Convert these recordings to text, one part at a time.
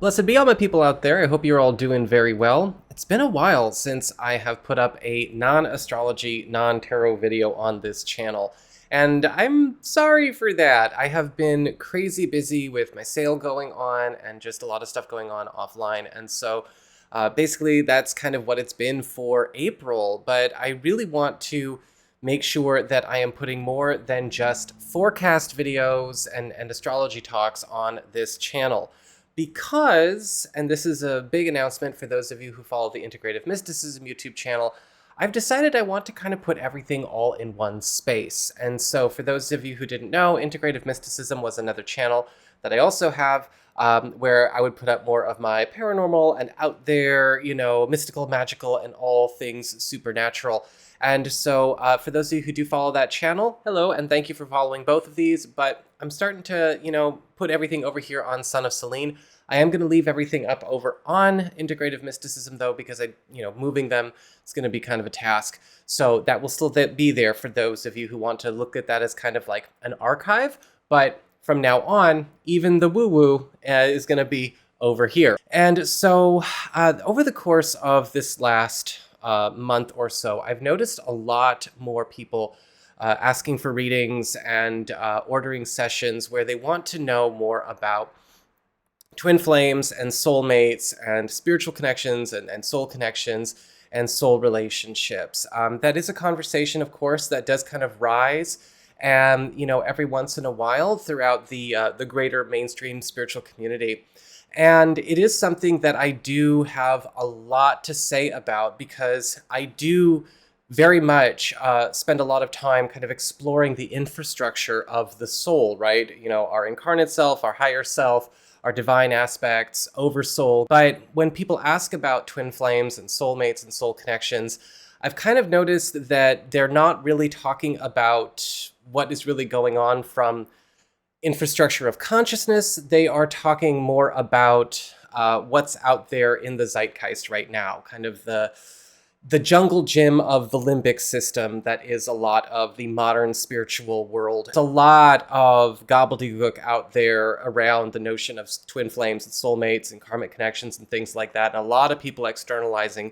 Blessed be all my people out there. I hope you're all doing very well. It's been a while since I have put up a non-astrology, non-tarot video on this channel, and I'm sorry for that. I have been crazy busy with my sale going on and just a lot of stuff going on offline, and so basically that's kind of what it's been for April, but I really want to make sure that I am putting more than just forecast videos and astrology talks on this channel. Because, and this is a big announcement for those of you who follow the Integrative Mysticism YouTube channel, I've decided I want to kind of put everything all in one space. And so for those of you who didn't know, Integrative Mysticism was another channel that I also have where I would put up more of my paranormal and out there, you know, mystical, magical, and all things supernatural. And so for those of you who do follow that channel, hello, and thank you for following both of these, but I'm starting to, you know, put everything over here on Son of Selene. I am going to leave everything up over on Integrative Mysticism, though, because moving them is going to be kind of a task. So that will still be there for those of you who want to look at that as kind of like an archive. But from now on, even the woo-woo is going to be over here. And so over the course of this last month or so, I've noticed a lot more people asking for readings and ordering sessions where they want to know more about twin flames and soulmates and spiritual connections and soul connections and soul relationships. That is a conversation, of course, that does kind of rise and, you know, every once in a while throughout the greater mainstream spiritual community. And it is something that I do have a lot to say about because I do very much spend a lot of time kind of exploring the infrastructure of the soul, right? You know, our incarnate self, our higher self, our divine aspects, oversoul. But when people ask about twin flames and soulmates and soul connections, I've kind of noticed that they're not really talking about what is really going on from infrastructure of consciousness. They are talking more about what's out there in the zeitgeist right now, kind of the jungle gym of the limbic system that is a lot of the modern spiritual world. There's a lot of gobbledygook out there around the notion of twin flames and soulmates and karmic connections and things like that, and a lot of people externalizing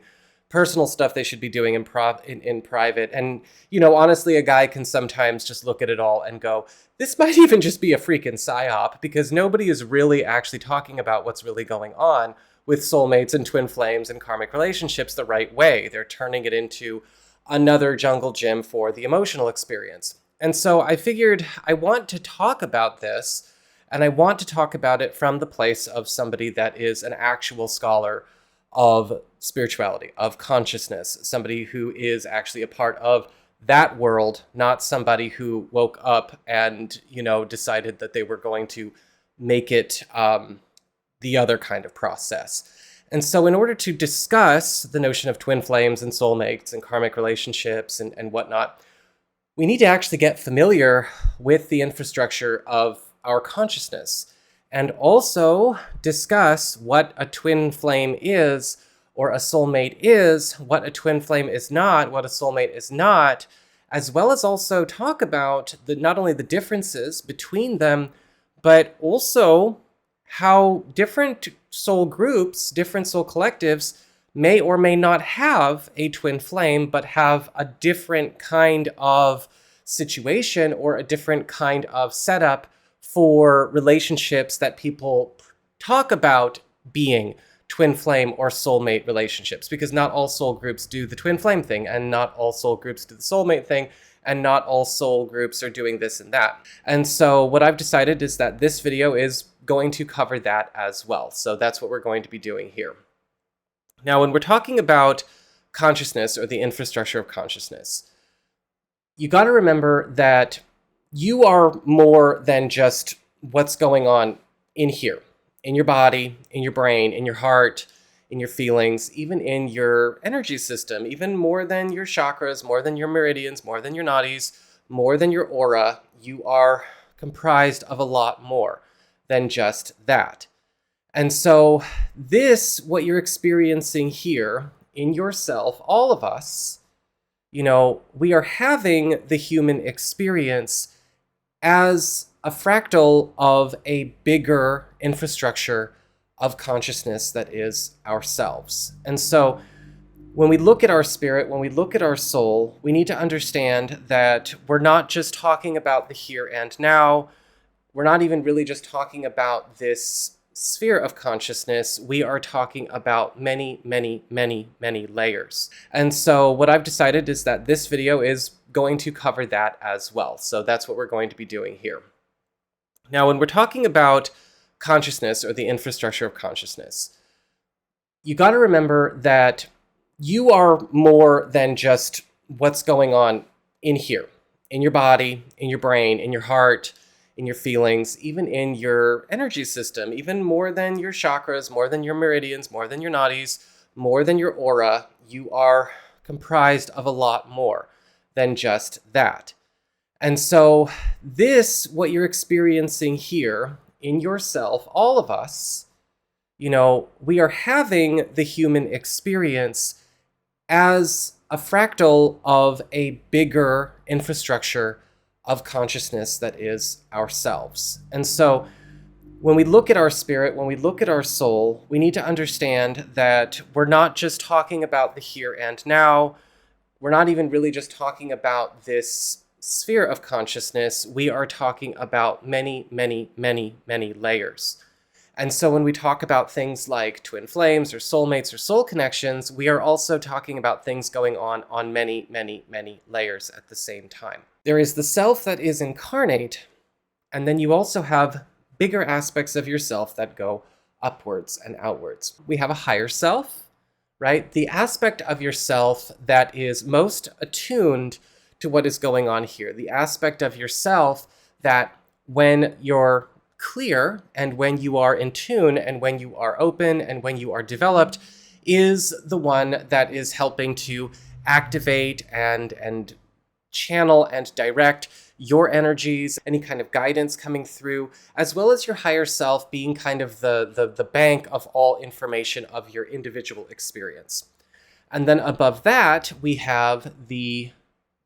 personal stuff they should be doing in private. And, you know, honestly, a guy can sometimes just look at it all and go, this might even just be a freaking psyop, because nobody is really actually talking about what's really going on with soulmates and twin flames and karmic relationships the right way. They're turning it into another jungle gym for the emotional experience. And so I figured I want to talk about this, and I want to talk about it from the place of somebody that is an actual scholar of spirituality, of consciousness, somebody who is actually a part of that world, not somebody who woke up and, you know, decided that they were going to make it the other kind of process. And so in order to discuss the notion of twin flames and soulmates and karmic relationships and whatnot, we need to actually get familiar with the infrastructure of our consciousness and also discuss what a twin flame is, or a soulmate is, what a twin flame is not, what a soulmate is not, as well as also talk about not only the differences between them, but also how different soul groups, different soul collectives may or may not have a twin flame, but have a different kind of situation or a different kind of setup for relationships that people talk about being twin flame or soulmate relationships, because not all soul groups do the twin flame thing, and not all soul groups do the soulmate thing, and not all soul groups are doing this and that. And so what I've decided is that this video is going to cover that as well. So that's what we're going to be doing here. Now, when we're talking about consciousness or the infrastructure of consciousness, you got to remember that you are more than just what's going on in here, in your body, in your brain, in your heart, in your feelings, even in your energy system, even more than your chakras, more than your meridians, more than your nadis, more than your aura. you are comprised of a lot more than just that. And so this, what you're experiencing here in yourself, all of us, we are having the human experience as a fractal of a bigger infrastructure of consciousness that is ourselves. And so when we look at our spirit, when we look at our soul, we need to understand that we're not just talking about the here and now. We're not even really just talking about this sphere of consciousness. We are talking about many, many, many, many layers. And so what I've decided is that this video is going to cover that as well. So that's what we're going to be doing here. Now, when we're talking about consciousness or the infrastructure of consciousness, you got to remember that you are more than just what's going on in here, in your body, in your brain, in your heart, in your feelings, even in your energy system, even more than your chakras, more than your meridians, more than your nadis, more than your aura. You are comprised of a lot more than just that. And so this, what you're experiencing here in yourself, all of us, we are having the human experience as a fractal of a bigger infrastructure of consciousness that is ourselves. And so when we look at our spirit, when we look at our soul, we need to understand that we're not just talking about the here and now. We're not even really just talking about this sphere of consciousness. We are talking about many, many, many, many layers. And so when we talk about things like twin flames or soulmates or soul connections, we are also talking about things going on many, many, many layers at the same time. There is the self that is incarnate, and then you also have bigger aspects of yourself that go upwards and outwards. We have a higher self, right? The aspect of yourself that is most attuned to what is going on here. The aspect of yourself that when you're clear and when you are in tune and when you are open and when you are developed is the one that is helping to activate and channel and direct your energies, any kind of guidance coming through, as well as your higher self being kind of the bank of all information of your individual experience. And then above that, we have the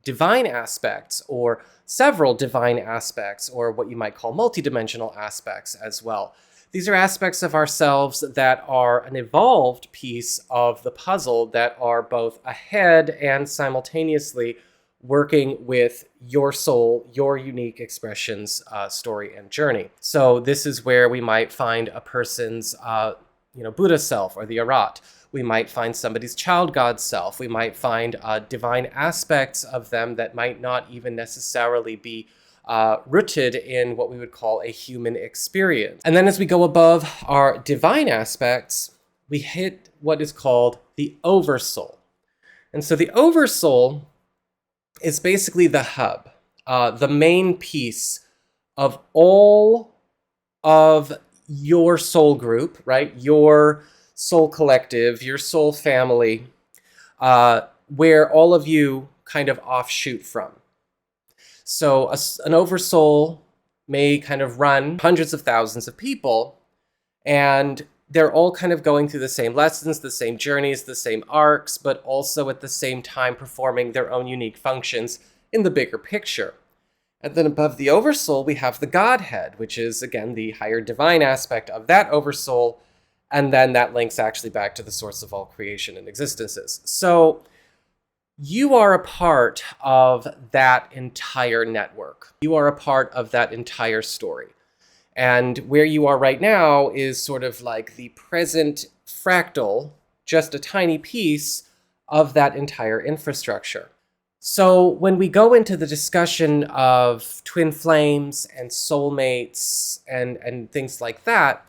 divine aspects, or several divine aspects, or what you might call multidimensional aspects as well. These are aspects of ourselves that are an evolved piece of the puzzle that are both ahead and simultaneously working with your soul, your unique expressions, story, and journey. So this is where we might find a person's Buddha self, or the Arat. We might find somebody's child god self. We might find divine aspects of them that might not even necessarily be rooted in what we would call a human experience. And then as we go above our divine aspects, we hit what is called the oversoul. And so the oversoul is basically the hub, the main piece of all of your soul group, right? Your soul collective, your soul family, where all of you kind of offshoot from. So an oversoul may kind of run hundreds of thousands of people, and they're all kind of going through the same lessons, the same journeys, the same arcs, but also at the same time performing their own unique functions in the bigger picture. And then above the oversoul, we have the Godhead, which is, again, the higher divine aspect of that oversoul. And then that links actually back to the source of all creation and existences. So you are a part of that entire network. You are a part of that entire story. And where you are right now is sort of like the present fractal, just a tiny piece of that entire infrastructure. So when we go into the discussion of twin flames and soulmates and things like that,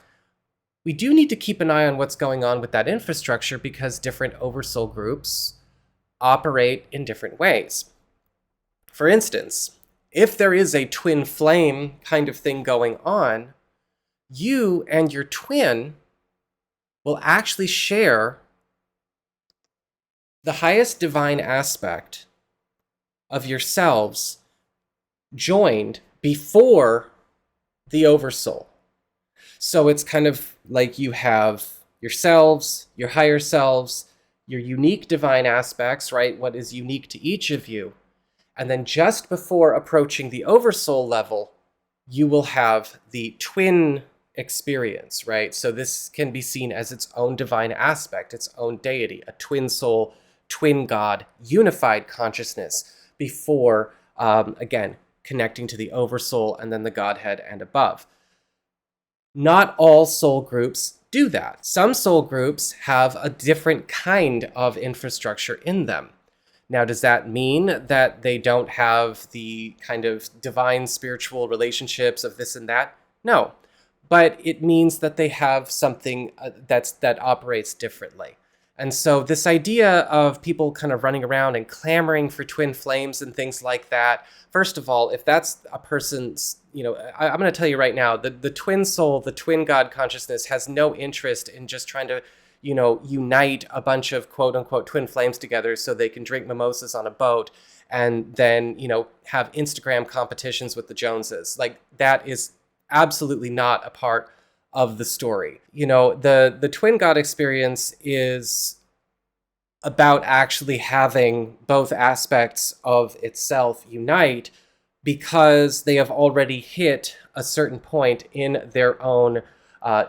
we do need to keep an eye on what's going on with that infrastructure, because different oversoul groups operate in different ways. For instance, if there is a twin flame kind of thing going on, you and your twin will actually share the highest divine aspect of yourselves, joined before the oversoul. So it's kind of like you have yourselves, your higher selves, your unique divine aspects, right? What is unique to each of you. And then just before approaching the oversoul level, you will have the twin experience, right? So this can be seen as its own divine aspect, its own deity, a twin soul, twin God, unified consciousness before, again, connecting to the oversoul and then the Godhead and above. Not all soul groups do that. Some soul groups have a different kind of infrastructure in them. Now, does that mean that they don't have the kind of divine spiritual relationships of this and that? No, but it means that they have something that operates differently. And so this idea of people kind of running around and clamoring for twin flames and things like that, first of all, if that's a person's, I'm going to tell you right now, the twin soul, the twin God consciousness has no interest in just trying to, unite a bunch of quote unquote twin flames together so they can drink mimosas on a boat and then, have Instagram competitions with the Joneses. Like, that is absolutely not a part of the story. The twin God experience is about actually having both aspects of itself unite because they have already hit a certain point in their own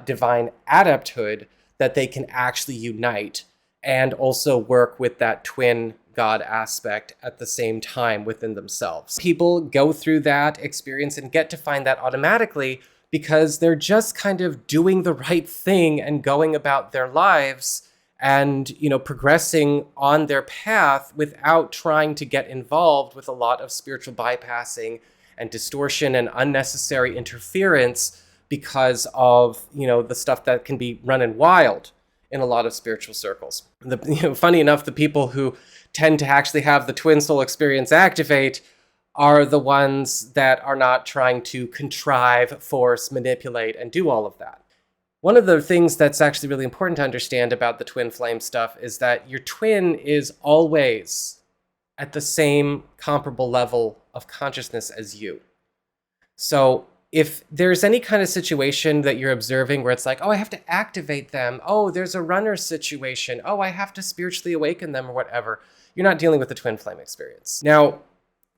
divine adepthood that they can actually unite and also work with that twin God aspect at the same time within themselves. People go through that experience and get to find that automatically because they're just kind of doing the right thing and going about their lives and, progressing on their path without trying to get involved with a lot of spiritual bypassing and distortion and unnecessary interference because of, the stuff that can be running wild in a lot of spiritual circles. Funny enough, the people who tend to actually have the twin soul experience activate are the ones that are not trying to contrive, force, manipulate, and do all of that. One of the things that's actually really important to understand about the twin flame stuff is that your twin is always at the same comparable level of consciousness as you. So if there's any kind of situation that you're observing where it's like, oh, I have to activate them. Oh, there's a runner situation. Oh, I have to spiritually awaken them or whatever. You're not dealing with the twin flame experience. Now,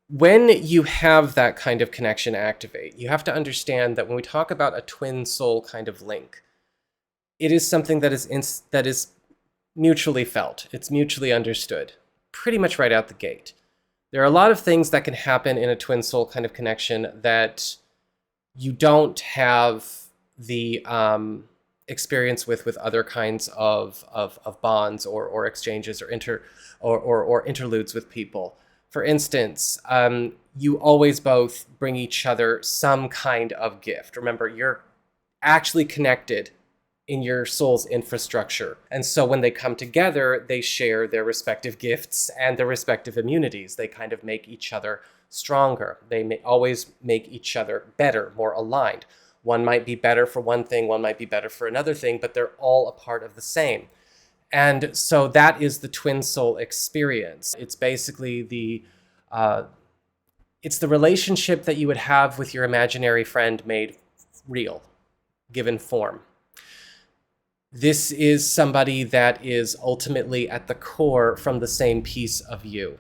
when you have that kind of connection activate, you have to understand that when we talk about a twin soul kind of link, it is something that is mutually felt. It's mutually understood pretty much right out the gate. There are a lot of things that can happen in a twin soul kind of connection that you don't have the experience with other kinds of bonds or exchanges or interludes with people. For instance, you always both bring each other some kind of gift. Remember, you're actually connected in your soul's infrastructure. And so when they come together, they share their respective gifts and their respective immunities. They kind of make each other stronger. They always make each other better, more aligned. One might be better for one thing, one might be better for another thing, but they're all a part of the same. And so that is the twin soul experience. It's basically it's the relationship that you would have with your imaginary friend made real, given form. This is somebody that is ultimately at the core from the same piece of you,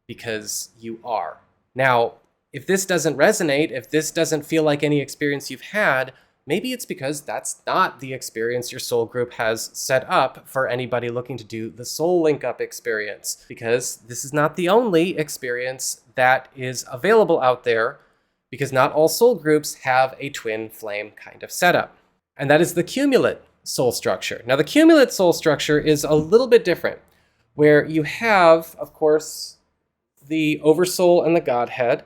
because you are. Now, if this doesn't resonate, if this doesn't feel like any experience you've had, maybe it's because that's not the experience your soul group has set up for anybody looking to do the soul link-up experience, because this is not the only experience that is available out there, because not all soul groups have a twin flame kind of setup. And that is the cumulate soul structure. Now, the cumulate soul structure is a little bit different, where you have, of course, the oversoul and the Godhead,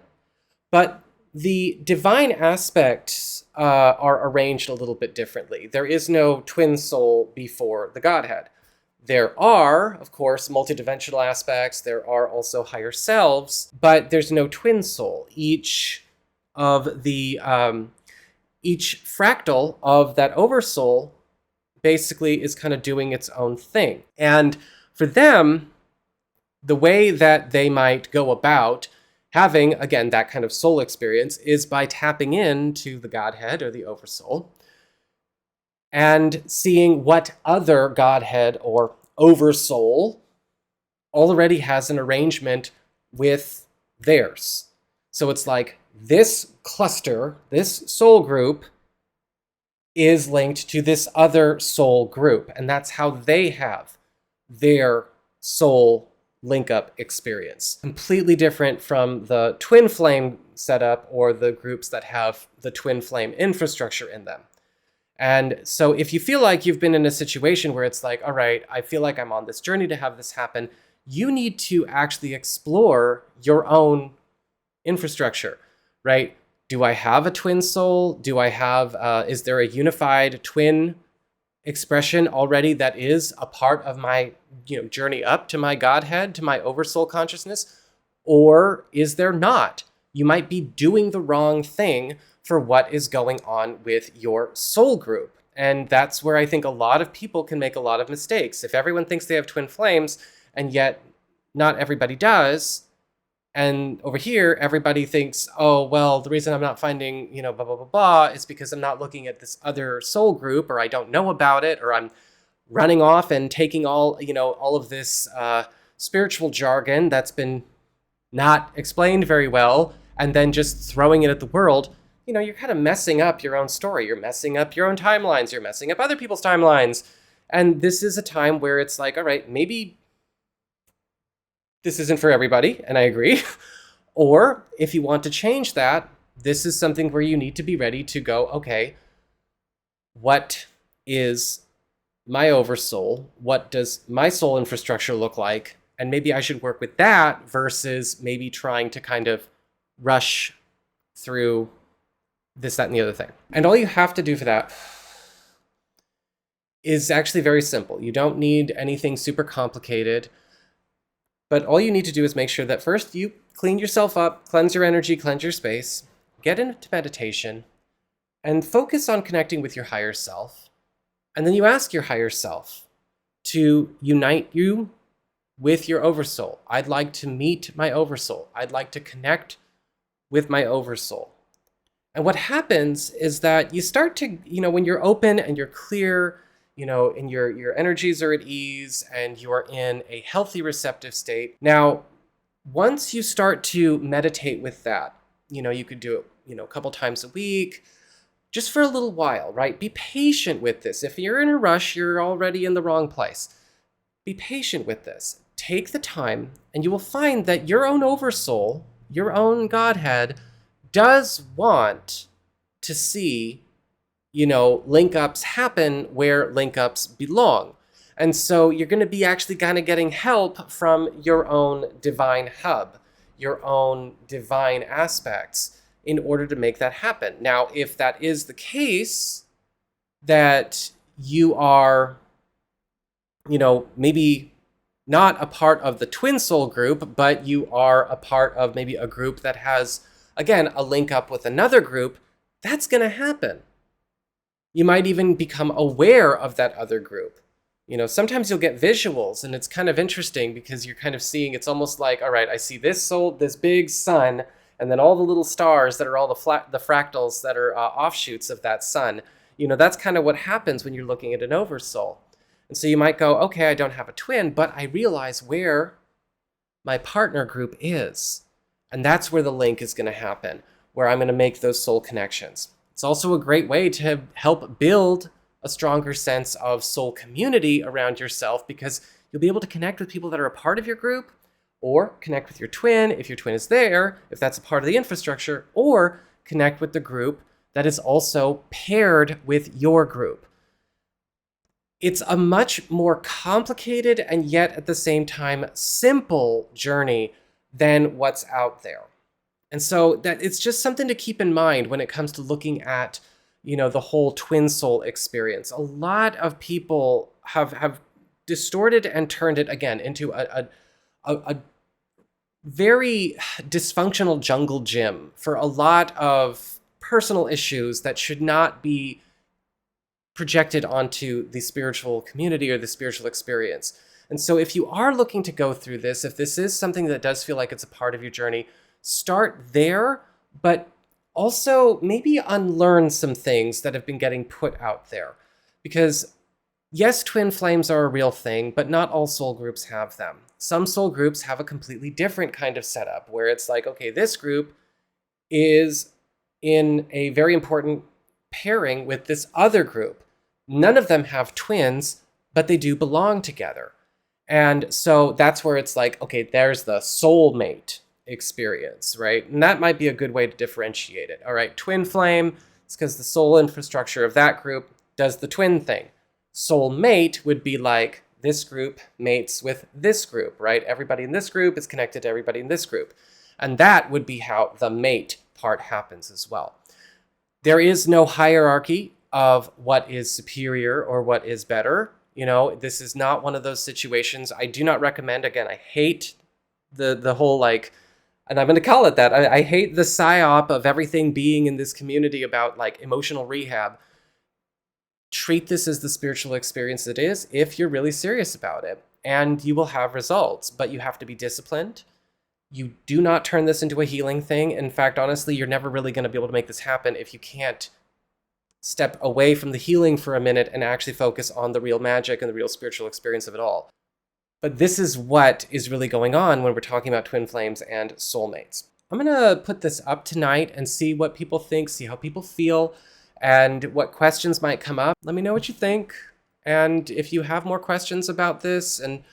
but the divine aspects are arranged a little bit differently. There is no twin soul before the Godhead. There are, of course, multidimensional aspects. There are also higher selves, but there's no twin soul. Each fractal of that oversoul basically is kind of doing its own thing. And for them, the way that they might go about having, again, that kind of soul experience is by tapping into the Godhead or the Oversoul and seeing what other Godhead or Oversoul already has an arrangement with theirs. So it's like this cluster, this soul group is linked to this other soul group, and that's how they have their soul link-up experience. Completely different from the twin flame setup or the groups that have the twin flame infrastructure in them. And so if you feel like you've been in a situation where it's like, all right, I feel like I'm on this journey to have this happen, you need to actually explore your own infrastructure, right? Do I have a twin soul? Do I have, is there a unified twin expression already that is a part of my journey up to my Godhead, to my Oversoul consciousness? Or is there not? You might be doing the wrong thing for what is going on with your soul group. And that's where I think a lot of people can make a lot of mistakes. If everyone thinks they have twin flames, and yet not everybody does, and over here, everybody thinks, oh, well, the reason I'm not finding, blah, blah, blah, blah, is because I'm not looking at this other soul group, or I don't know about it, or I'm running off and taking all of this spiritual jargon that's been not explained very well, and then just throwing it at the world. You're kind of messing up your own story. You're messing up your own timelines. You're messing up other people's timelines. And this is a time where it's like, all right, maybe this isn't for everybody, and I agree. Or if you want to change that, this is something where you need to be ready to go, okay, what is my Oversoul? What does my soul infrastructure look like? And maybe I should work with that versus maybe trying to kind of rush through this, that, and the other thing. And all you have to do for that is actually very simple. You don't need anything super complicated. But all you need to do is make sure that first you clean yourself up, cleanse your energy, cleanse your space, get into meditation, and focus on connecting with your higher self. And then you ask your higher self to unite you with your Oversoul. I'd like to meet my Oversoul. I'd like to connect with my Oversoul. And what happens is that you start to, when you're open and you're clear, and your energies are at ease and you are in a healthy receptive state. Now, once you start to meditate with that, you could do it, a couple times a week, just for a little while, right? Be patient with this. If you're in a rush, you're already in the wrong place. Be patient with this. Take the time, and you will find that your own Oversoul, your own Godhead, does want to see link-ups happen where link-ups belong. And so you're going to be actually kind of getting help from your own divine hub, your own divine aspects in order to make that happen. Now, if that is the case, that you are, maybe not a part of the twin soul group, but you are a part of maybe a group that has, again, a link-up with another group, that's going to happen. You might even become aware of that other group. Sometimes you'll get visuals, and it's kind of interesting because you're kind of seeing, it's almost like, all right, I see this soul, this big sun, and then all the little stars that are all the fractals that are offshoots of that sun. That's kind of what happens when you're looking at an Oversoul. And so you might go, okay, I don't have a twin, but I realize where my partner group is. And that's where the link is going to happen, where I'm going to make those soul connections. It's also a great way to help build a stronger sense of soul community around yourself, because you'll be able to connect with people that are a part of your group, or connect with your twin if your twin is there, if that's a part of the infrastructure, or connect with the group that is also paired with your group. It's a much more complicated and yet at the same time simple journey than what's out there. And so that it's just something to keep in mind when it comes to looking at, the whole twin soul experience. A lot of people have distorted and turned it again into a very dysfunctional jungle gym for a lot of personal issues that should not be projected onto the spiritual community or the spiritual experience. And so if you are looking to go through this, if this is something that does feel like it's a part of your journey, start there, but also maybe unlearn some things that have been getting put out there. Because yes, twin flames are a real thing, but not all soul groups have them. Some soul groups have a completely different kind of setup where it's like, okay, this group is in a very important pairing with this other group. None of them have twins, but they do belong together. And so that's where it's like, okay, there's the soulmate experience, right? And that might be a good way to differentiate it. All right, twin flame, it's because the soul infrastructure of that group does the twin thing. Soulmate would be like this group mates with this group, right? Everybody in this group is connected to everybody in this group. And that would be how the mate part happens as well. There is no hierarchy of what is superior or what is better. You know, this is not one of those situations. I do not recommend, again, I hate the whole like, and I'm going to call it that. I hate the psyop of everything being in this community about like emotional rehab. Treat this as the spiritual experience it is if you're really serious about it, and you will have results, but you have to be disciplined. You do not turn this into a healing thing. In fact, honestly, you're never really going to be able to make this happen if you can't step away from the healing for a minute and actually focus on the real magic and the real spiritual experience of it all. But this is what is really going on when we're talking about twin flames and soulmates. I'm going to put this up tonight and see what people think, see how people feel, and what questions might come up. Let me know what you think. And if you have more questions about this, and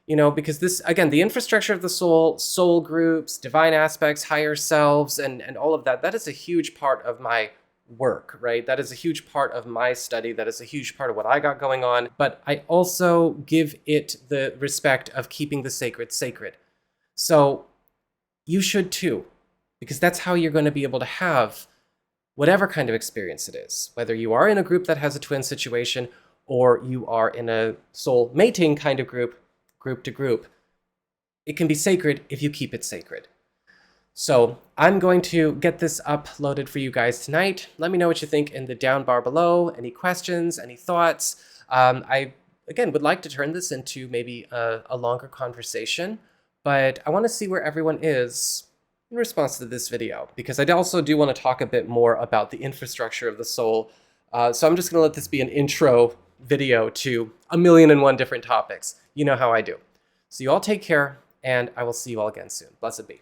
you know, because this, again, the infrastructure of the soul groups, divine aspects, higher selves, and all of that, that is a huge part of my work, right? That is a huge part of my study. That is a huge part of what I got going on. But I also give it the respect of keeping the sacred sacred. So you should too, because that's how you're going to be able to have whatever kind of experience it is, whether you are in a group that has a twin situation or you are in a soul mating kind of group to group. It can be sacred if you keep it sacred. So I'm going to get this uploaded for you guys tonight. Let me know what you think in the down bar below. Any questions, any thoughts? I, again, would like to turn this into maybe a longer conversation, but I want to see where everyone is in response to this video, because I also do want to talk a bit more about the infrastructure of the soul. So I'm just going to let this be an intro video to 1,000,001 different topics. You know how I do. So you all take care, and I will see you all again soon. Blessed be.